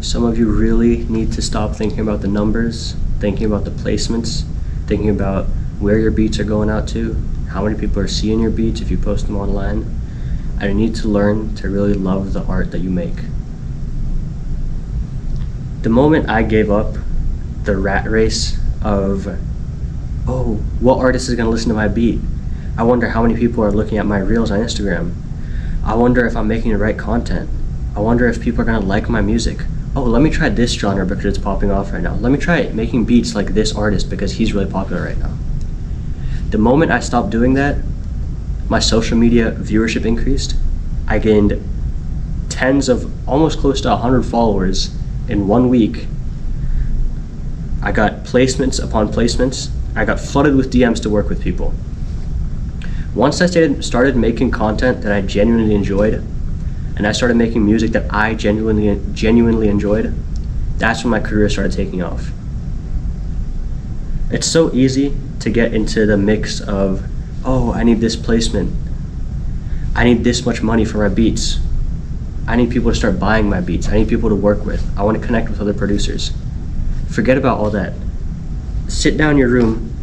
Some of you really need to stop thinking about the numbers, thinking about the placements, thinking about where your beats are going out to, how many people are seeing your beats if you post them online. And you need to learn to really love the art that you make. The moment I gave up the rat race of, oh, what artist is gonna listen to my beat? I wonder how many people are looking at my reels on Instagram. I wonder if I'm making the right content. I wonder if people are gonna like my music. Oh, let me try this genre because it's popping off right now. Let me try making beats like this artist because he's really popular right now. The moment I stopped doing that, my social media viewership increased. I gained tens of, almost close to 100 followers in 1 week. I got placements upon placements. I got flooded with DMs to work with people. Once I started making content that I genuinely enjoyed, and I started making music that I genuinely enjoyed, that's when my career started taking off. It's so easy to get into the mix of, oh, I need this placement. I need this much money for my beats. I need people to start buying my beats. I need people to work with. I want to connect with other producers. Forget about all that. Sit down in your room,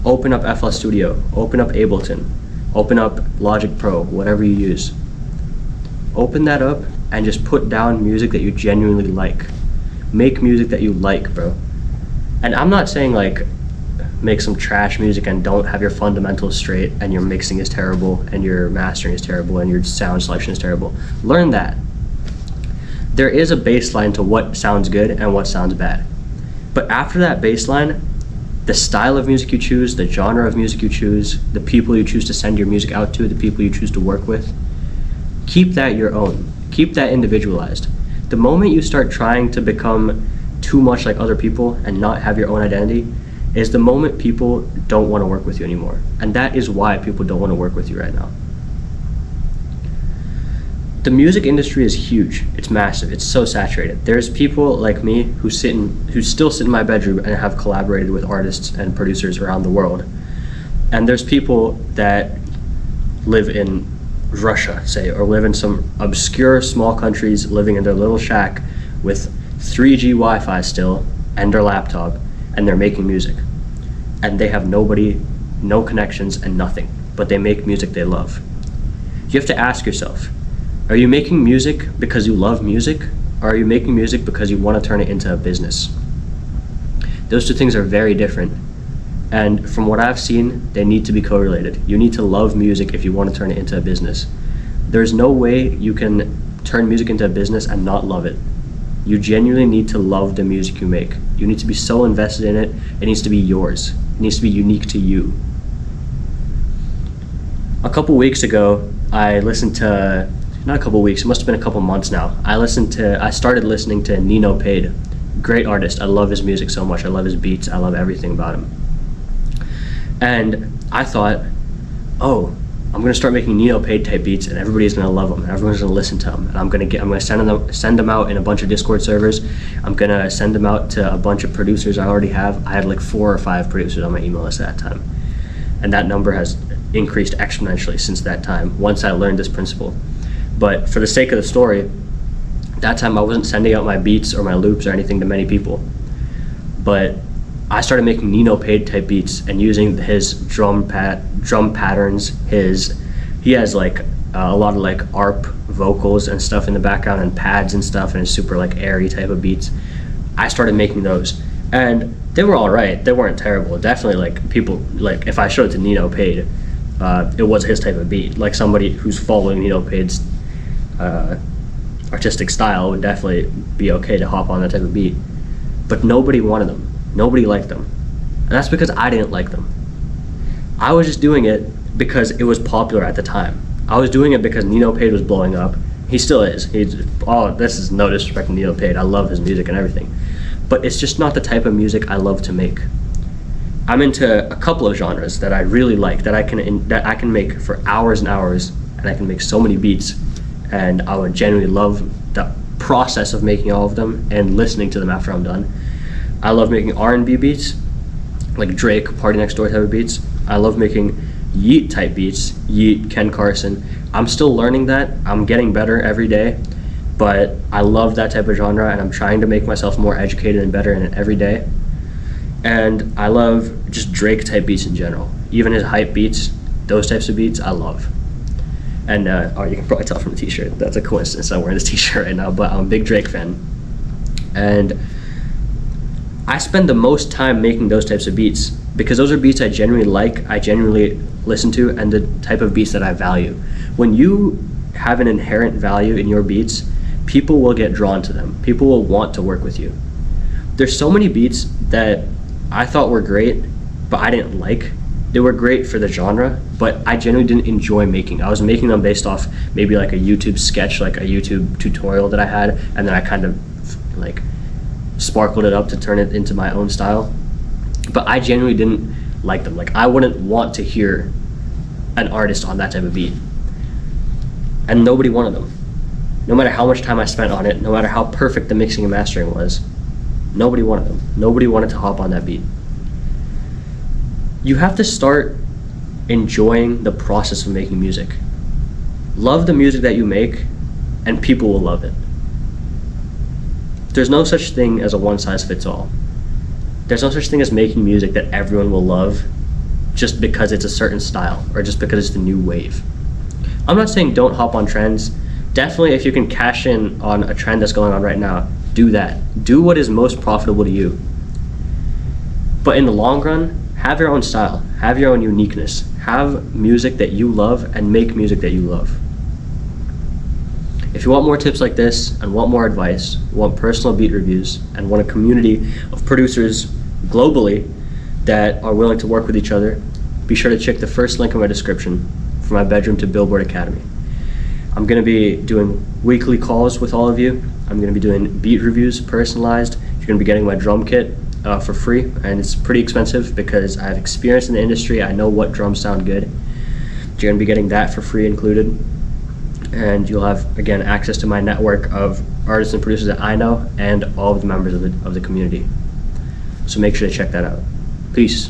open up FL Studio, open up Ableton, open up Logic Pro, whatever you use. Open that up and just put down music that you genuinely like. Make music that you like, bro. And I'm not saying like make some trash music and don't have your fundamentals straight and your mixing is terrible and your mastering is terrible and your sound selection is terrible. Learn that. There is a baseline to what sounds good and what sounds bad. But after that baseline, the style of music you choose, the genre of music you choose, the people you choose to send your music out to, the people you choose to work with, keep that your own. Keep that individualized. The moment you start trying to become too much like other people and not have your own identity is the moment people don't want to work with you anymore. And that is why people don't want to work with you right now. The music industry is huge. It's massive. It's so saturated. There's people like me who still sit in my bedroom and have collaborated with artists and producers around the world. And there's people that live in Russia, say, or live in some obscure small countries living in their little shack with 3G Wi-Fi still and their laptop, and they're making music. And they have nobody, no connections and nothing, but they make music they love. You have to ask yourself, are you making music because you love music, or are you making music because you want to turn it into a business? Those two things are very different. And from what I've seen, they need to be correlated. You need to love music if you want to turn it into a business. There's no way you can turn music into a business and not love it. You genuinely need to love the music you make. You need to be so invested in it, it needs to be yours. It needs to be unique to you. A couple weeks ago, I listened to, not a couple weeks, it must have been a couple months now. I started listening to Nino Paid. Great artist, I love his music so much. I love his beats, I love everything about him. And I thought, oh, I'm gonna start making Nino Paid type beats and everybody's gonna love them and everyone's gonna listen to them. And I'm gonna send them out in a bunch of Discord servers. I'm gonna send them out to a bunch of producers I already have. I had like 4 or 5 producers on my email list at that time. And that number has increased exponentially since that time, once I learned this principle. But for the sake of the story, that time I wasn't sending out my beats or my loops or anything to many people. But I started making Nino Paid type beats and using his drum patterns. He has like a lot of like ARP vocals and stuff in the background and pads and stuff, and it's super like airy type of beats. I started making those and they were all right. They weren't terrible. Definitely like people, like if I showed it to Nino Paid, it was his type of beat. Like somebody who's following Nino Paid's artistic style would definitely be okay to hop on that type of beat. But nobody wanted them. Nobody liked them. And that's because I didn't like them. I was just doing it because it was popular at the time. I was doing it because Nino Paid was blowing up. He still is. This is no disrespect to Nino Paid. I love his music and everything. But it's just not the type of music I love to make. I'm into a couple of genres that I really like, that I can make for hours and hours, and I can make so many beats. And I would genuinely love the process of making all of them and listening to them after I'm done. I love making R&B beats, like Drake, Party Next Door type of beats. I love making Yeet type beats, Yeet, Ken Carson. I'm still learning that. I'm getting better every day. but I love that type of genre, and I'm trying to make myself more educated and better in it every day. And I love just Drake type beats in general. Even his hype beats, those types of beats, I love. And you can probably tell from the t-shirt, that's a coincidence I'm wearing this t-shirt right now, but I'm a big Drake fan. And I spend the most time making those types of beats because those are beats I genuinely like, I genuinely listen to, and the type of beats that I value. When you have an inherent value in your beats, people will get drawn to them. People will want to work with you. There's so many beats that I thought were great, but I didn't like. They were great for the genre, but I genuinely didn't enjoy making. I was making them based off maybe like a YouTube sketch, like a YouTube tutorial that I had, and then I kind of like sparkled it up to turn it into my own style. But I genuinely didn't like them. Like, I wouldn't want to hear an artist on that type of beat. And nobody wanted them. No matter how much time I spent on it, no matter how perfect the mixing and mastering was, nobody wanted them. Nobody wanted to hop on that beat. You have to start enjoying the process of making music. Love the music that you make, and people will love it. There's no such thing as a one-size-fits-all. There's no such thing as making music that everyone will love just because it's a certain style or just because it's the new wave. I'm not saying don't hop on trends. Definitely, if you can cash in on a trend that's going on right now, do that. Do what is most profitable to you. But in the long run, have your own style, have your own uniqueness, have music that you love, and make music that you love. If you want more tips like this and want more advice, want personal beat reviews, and want a community of producers globally that are willing to work with each other, be sure to check the first link in my description for my bedroom to Billboard Academy. I'm going to be doing weekly calls with all of you. I'm going to be doing beat reviews, personalized. You're going to be getting my drum kit for free, and it's pretty expensive because I have experience in the industry. I know what drums sound good. You're going to be getting that for free included, and you'll have, again, access to my network of artists and producers that I know and all of the members of the community. So make sure to check that out. Peace.